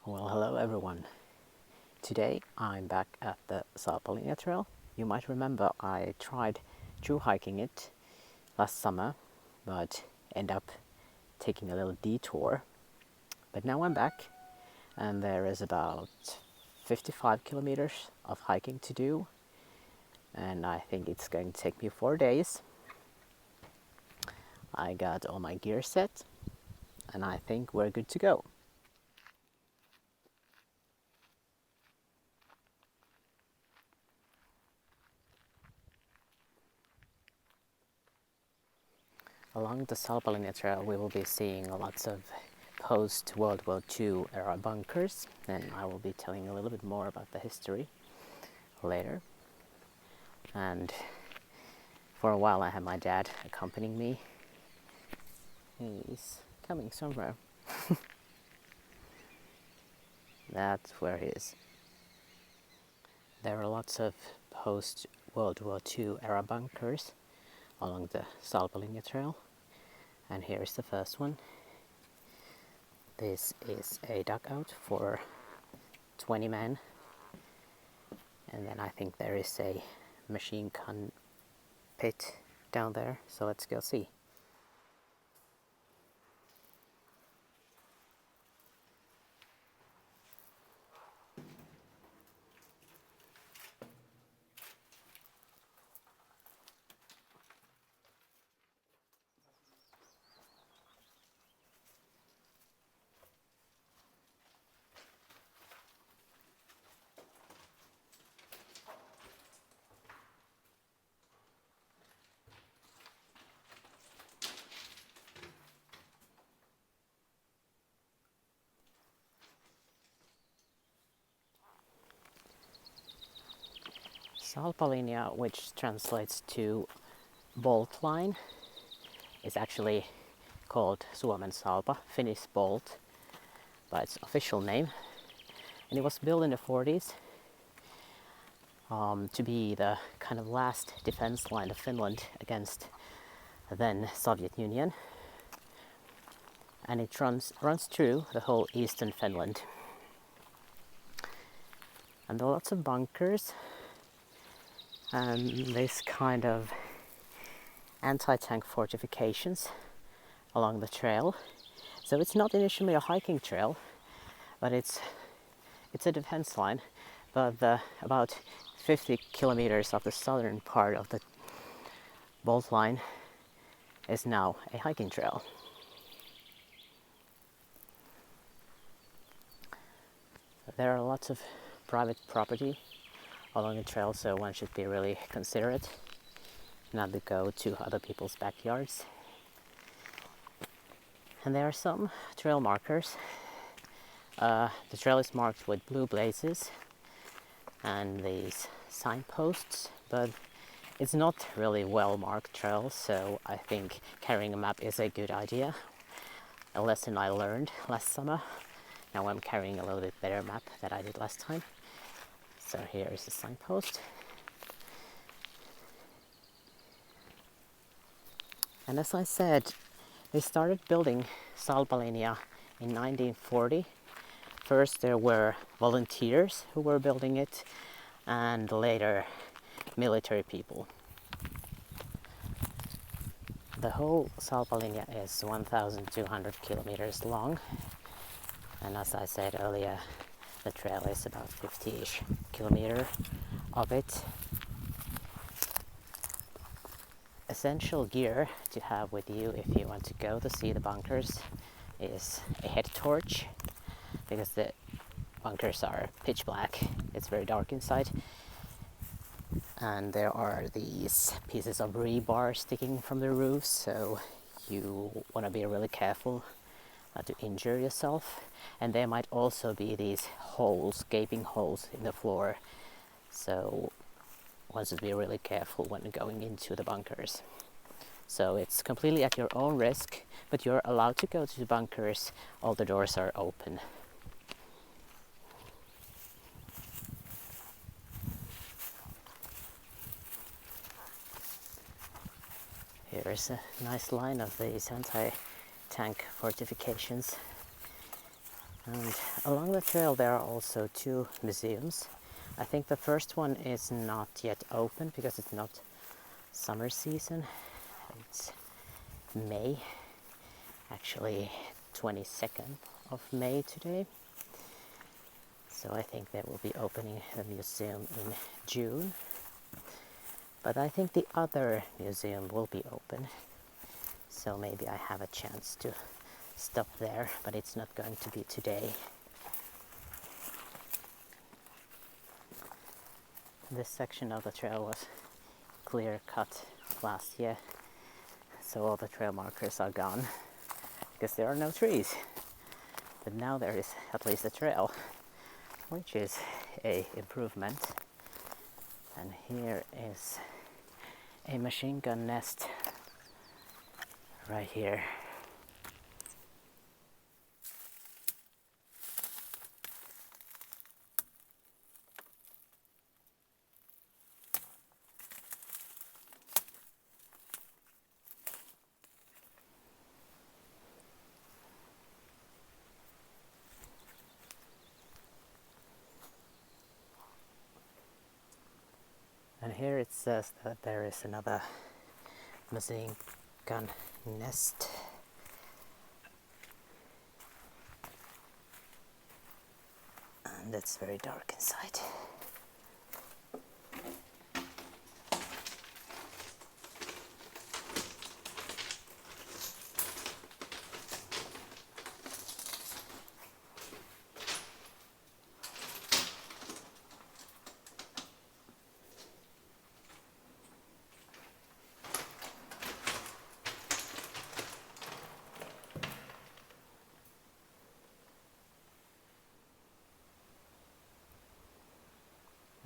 Well, hello everyone. Today I'm back at the Salpapolku trail. You might remember I tried through hiking it last summer, but ended up taking a little detour. But now I'm back, and there is about 55 kilometers of hiking to do, and I think it's going to take me 4 days. I got all my gear set, and I think we're good to go. Along the Salpapolku trail, we will be seeing lots of post-World War II era bunkers, and I will be telling a little bit more about the history later. And for a while I had my dad accompanying me. He's coming somewhere. That's where he is. There are lots of post-World War II era bunkers along the Salpapolku trail, and here's the first one. This is a dugout for 20 men, and then I think there is a machine gun pit down there, so let's go see. Salpalinja, which translates to bolt line, is actually called Suomen Salpa, Finnish bolt, by its official name. And it was built in the 40s to be the kind of last defense line of Finland against the then Soviet Union. And it runs through the whole eastern Finland. And there are lots of bunkers and this kind of anti-tank fortifications along the trail. So it's not initially a hiking trail, but it's a defense line. But about 50 kilometers of the southern part of the bolt line is now a hiking trail. There are lots of private property along the trail, so one should be really considerate not to go to other people's backyards. And there are some trail markers. The trail is marked with blue blazes and these signposts, but it's not really well marked trail, so I think carrying a map is a good idea. A lesson I learned last summer. Now I'm carrying a little bit better map than I did last time. So here is the signpost. And as I said, they started building Salpalinja in 1940. First there were volunteers who were building it, and later military people. The whole Salpalinja is 1,200 kilometers long, and as I said earlier, the trail is about 50-ish kilometers of it. Essential gear to have with you if you want to go to see the bunkers is a head torch, because the bunkers are pitch black. It's very dark inside. And there are these pieces of rebar sticking from the roof, so you want to be really careful not to injure yourself. And there might also be these holes, gaping holes in the floor, so one should be really careful when going into the bunkers. So it's completely at your own risk, but you're allowed to go to the bunkers. All the doors are open. Here is a nice line of these anti-tank fortifications. And along the trail there are also two museums. I think the first one is not yet open because it's not summer season. It's May, actually 22nd of May today. So I think they will be opening the museum in June. But I think the other museum will be open. So maybe I have a chance to stop there, but it's not going to be today. This section of the trail was clear cut last year, so all the trail markers are gone because there are no trees. But now there is at least a trail, which is a improvement. And here is a machine gun nest right here. And here it says that there is another machine gun nest. And it's very dark inside.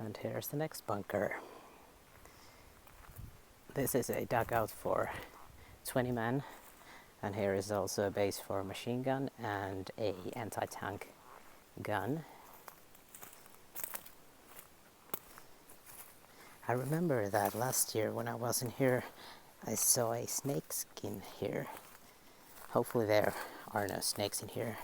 And here's the next bunker. This is a dugout for 20 men, and here is also a base for a machine gun and a anti-tank gun. I remember that last year when I was in here, I saw a snake skin here. Hopefully there are no snakes in here.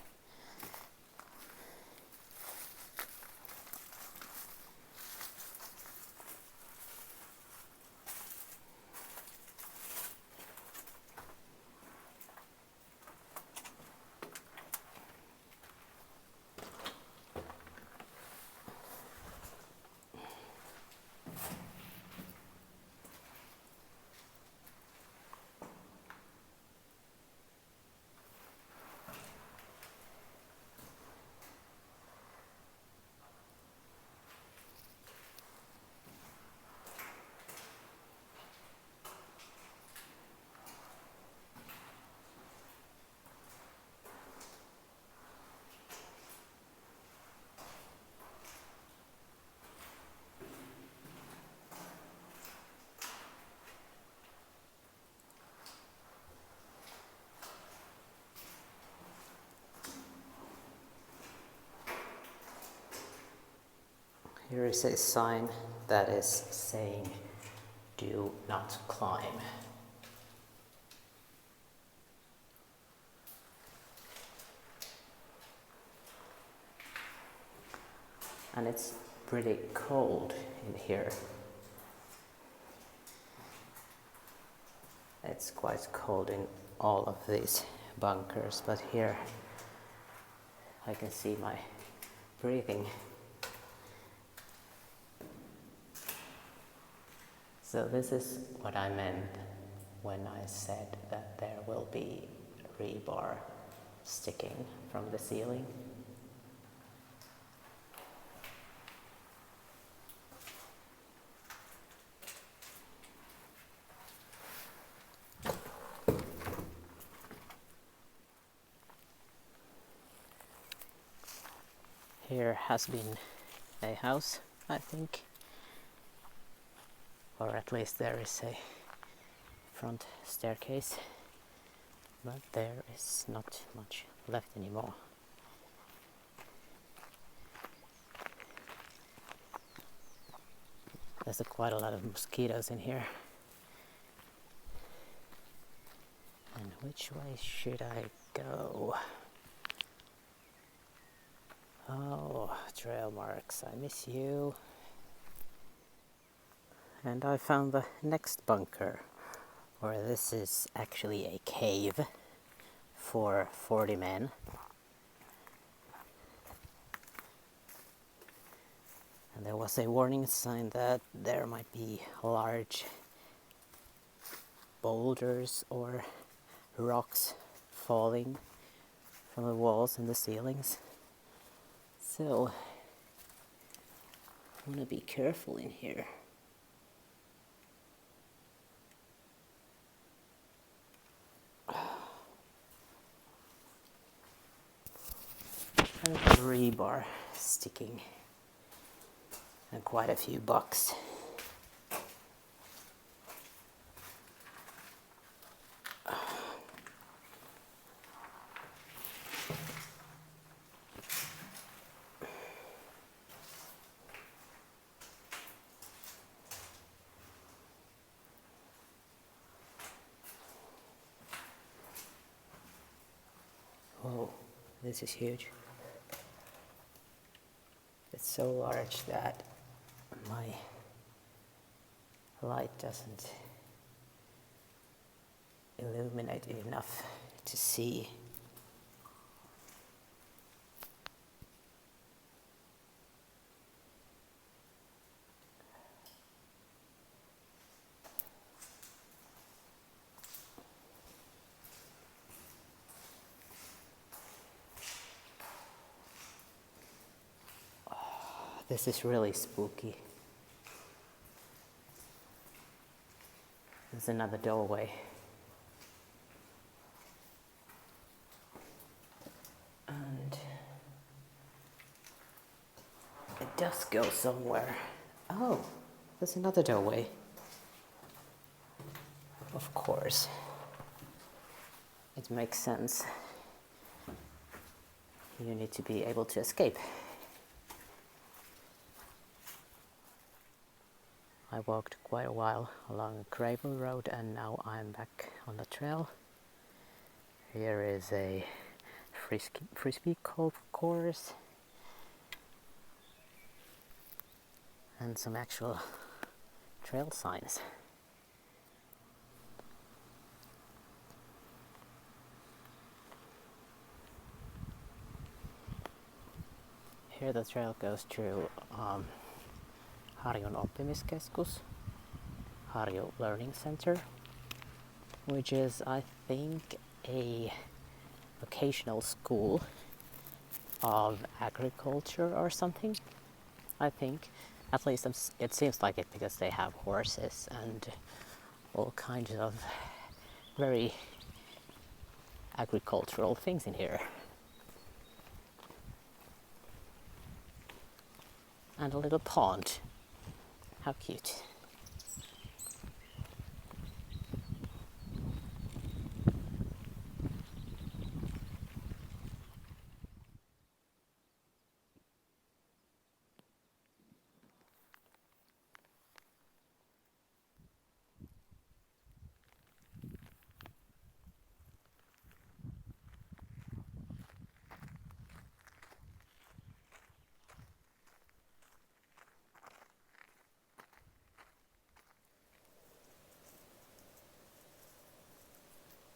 Here is a sign that is saying, "Do not climb." And it's pretty cold in here. It's quite cold in all of these bunkers, but here I can see my breathing. So this is what I meant when I said that there will be rebar sticking from the ceiling. Here has been a house, I think. Or at least there is a front staircase, but there is not much left anymore. There's quite a lot of mosquitoes in here. And which way should I go? Oh, trail marks, I miss you. And I found the next bunker, or this is actually a cave for 40 men. And there was a warning sign that there might be large boulders or rocks falling from the walls and the ceilings. So, I want to be careful in here. And a rebar sticking, and quite a few bucks. Whoa, this is huge. It's so large that my light doesn't illuminate enough to see. This is really spooky. There's another doorway. And it does go somewhere. Oh, there's another doorway. Of course. It makes sense. You need to be able to escape. I walked quite a while along a gravel road and now I'm back on the trail. Here is a frisbee golf course and some actual trail signs. Here the trail goes through Harjun Oppimiskeskus, Harju Learning Center, which is, I think, a vocational school of agriculture or something. I think, at least it seems like it, because they have horses and all kinds of very agricultural things in here. And a little pond. How cute.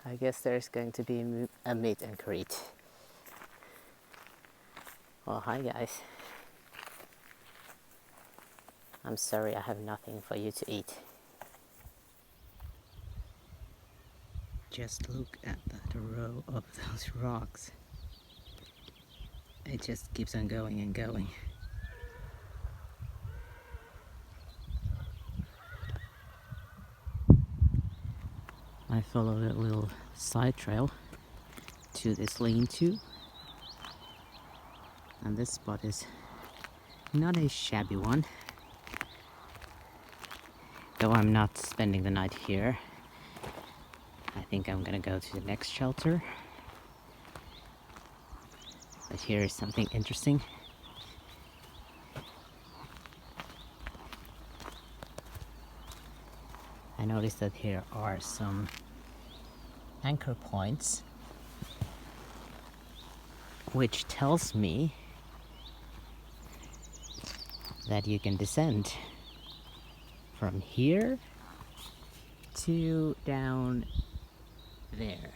I guess there's going to be a meet and greet. Well, hi guys. I'm sorry I have nothing for you to eat. Just look at that row of those rocks. It just keeps on going and going. I followed a little side trail to this lean-to, and this spot is not a shabby one, though I'm not spending the night here. I think I'm gonna go to the next shelter, but here is something interesting. I noticed that here are some anchor points, which tells me that you can descend from here to down there.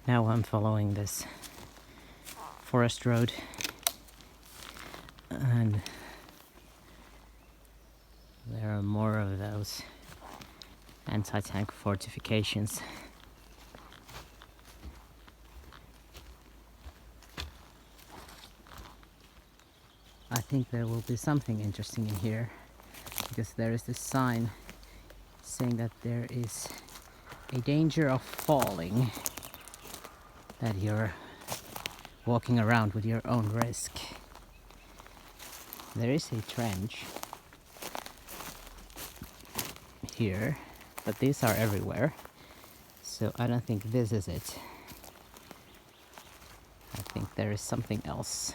Now I'm following this forest road, and there are more of those anti-tank fortifications. I think there will be something interesting in here, because there is this sign saying that there is a danger of falling, that you're walking around with your own risk. There is a trench here, but these are everywhere, so I don't think this is it. I think there is something else.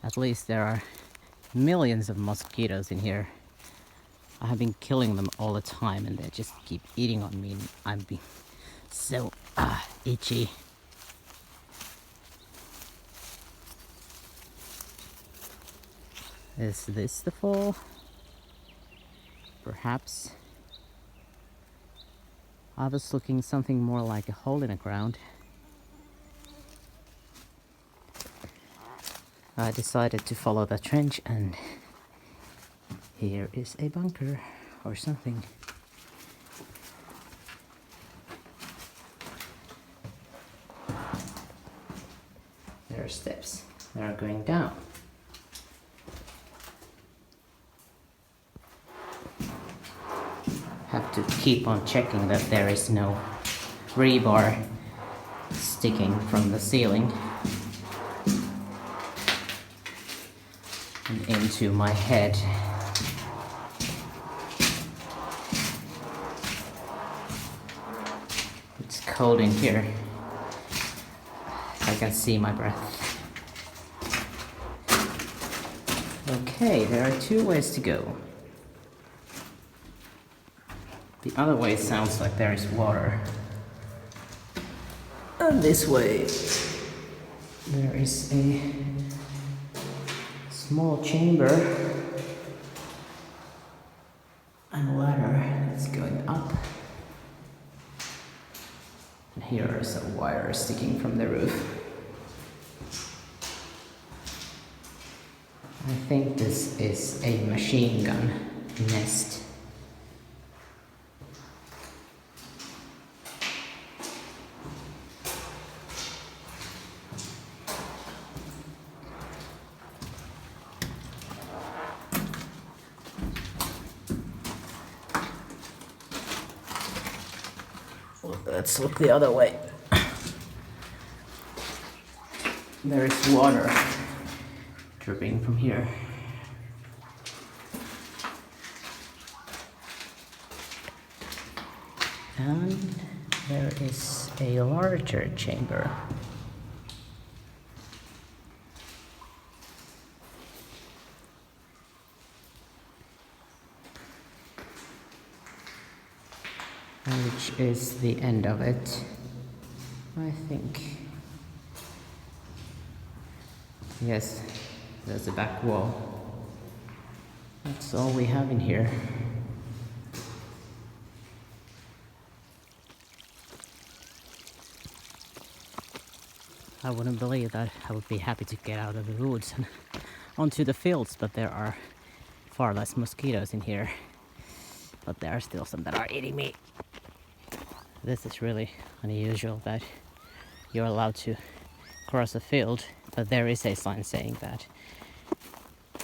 At least there are millions of mosquitoes in here. I have been killing them all the time, and they just keep eating on me, and I'm being so itchy. Is this the fall? Perhaps. I was looking something more like a hole in the ground. I decided to follow the trench, and here is a bunker or something. There are steps that are going down. Have to keep on checking that there is no rebar sticking from the ceiling and into my head. It's cold in here. I can see my breath. Okay, there are two ways to go. The other way sounds like there is water. And this way there is a small chamber and a ladder that's going up. And here is a wire sticking from the roof. I think this is a machine gun nest. Let's look the other way. There is water dripping from here. And there is a larger chamber. Which is the end of it, I think. Yes, there's the back wall. That's all we have in here. I wouldn't believe that I would be happy to get out of the woods and onto the fields, but there are far less mosquitoes in here. But there are still some that are eating me. This is really unusual that you're allowed to cross a field, but there is a sign saying that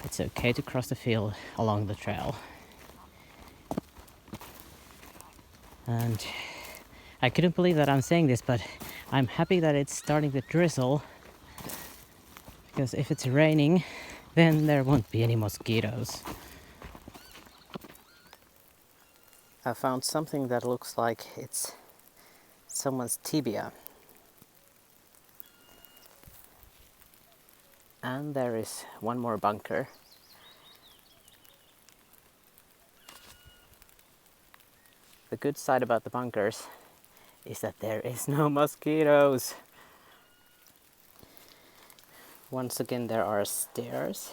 it's okay to cross the field along the trail. And I couldn't believe that I'm saying this, but I'm happy that it's starting to drizzle, because if it's raining, then there won't be any mosquitoes. I found something that looks like it's someone's tibia. And there is one more bunker. The good side about the bunkers is that there is no mosquitoes. Once again, there are stairs,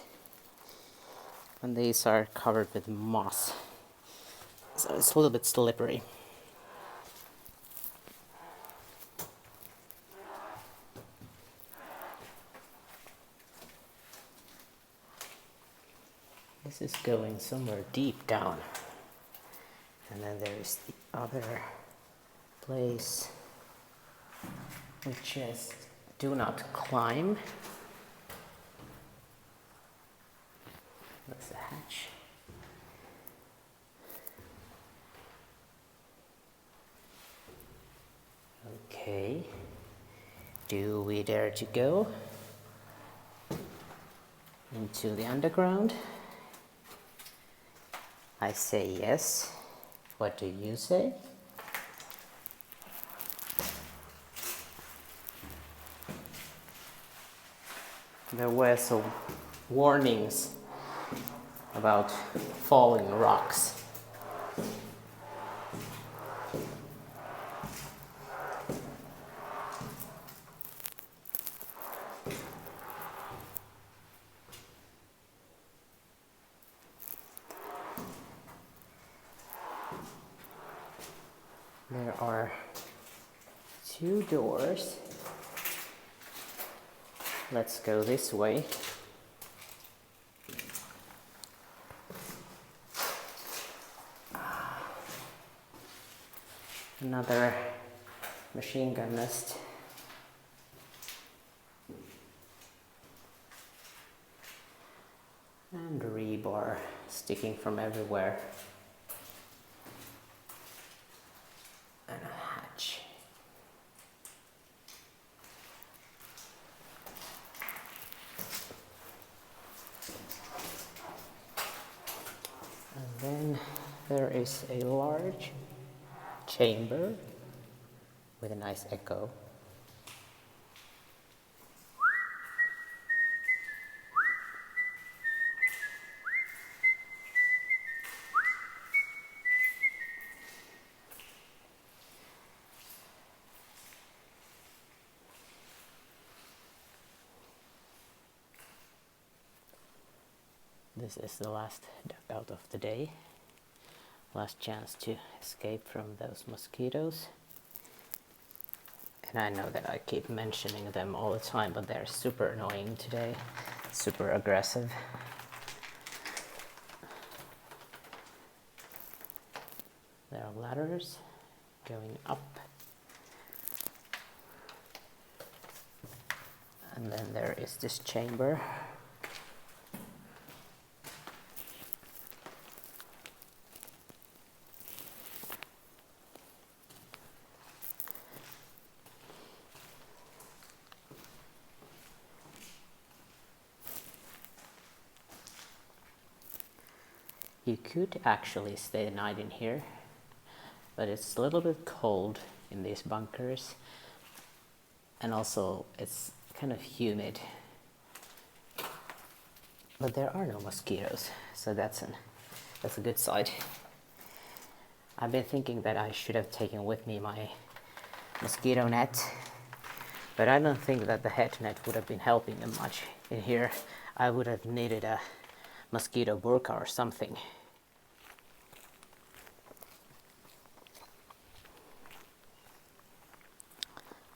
and these are covered with moss, so it's a little bit slippery. This is going somewhere deep down. And then there is the other place, which is do not climb. That's the hatch. Okay. Do we dare to go into the underground? I say yes. What do you say? There were some warnings about falling rocks. There are 2 doors. Let's go this way. Another machine gun nest. And rebar sticking from everywhere. And a hatch. And then there is a large chamber with a nice echo. This is the last dugout of the day. Last chance to escape from those mosquitoes. And I know that I keep mentioning them all the time, but they're super annoying today. Super aggressive. There are ladders going up. And then there is this chamber. You could actually stay the night in here, but it's a little bit cold in these bunkers, and also it's kind of humid. But there are no mosquitoes, so that's a good side. I've been thinking that I should have taken with me my mosquito net, but I don't think that the head net would have been helping them much in here. I would have needed a mosquito burqa or something.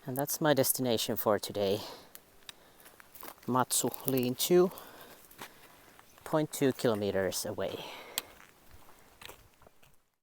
And that's my destination for today. Matsu lean-to, 0.2 kilometers away.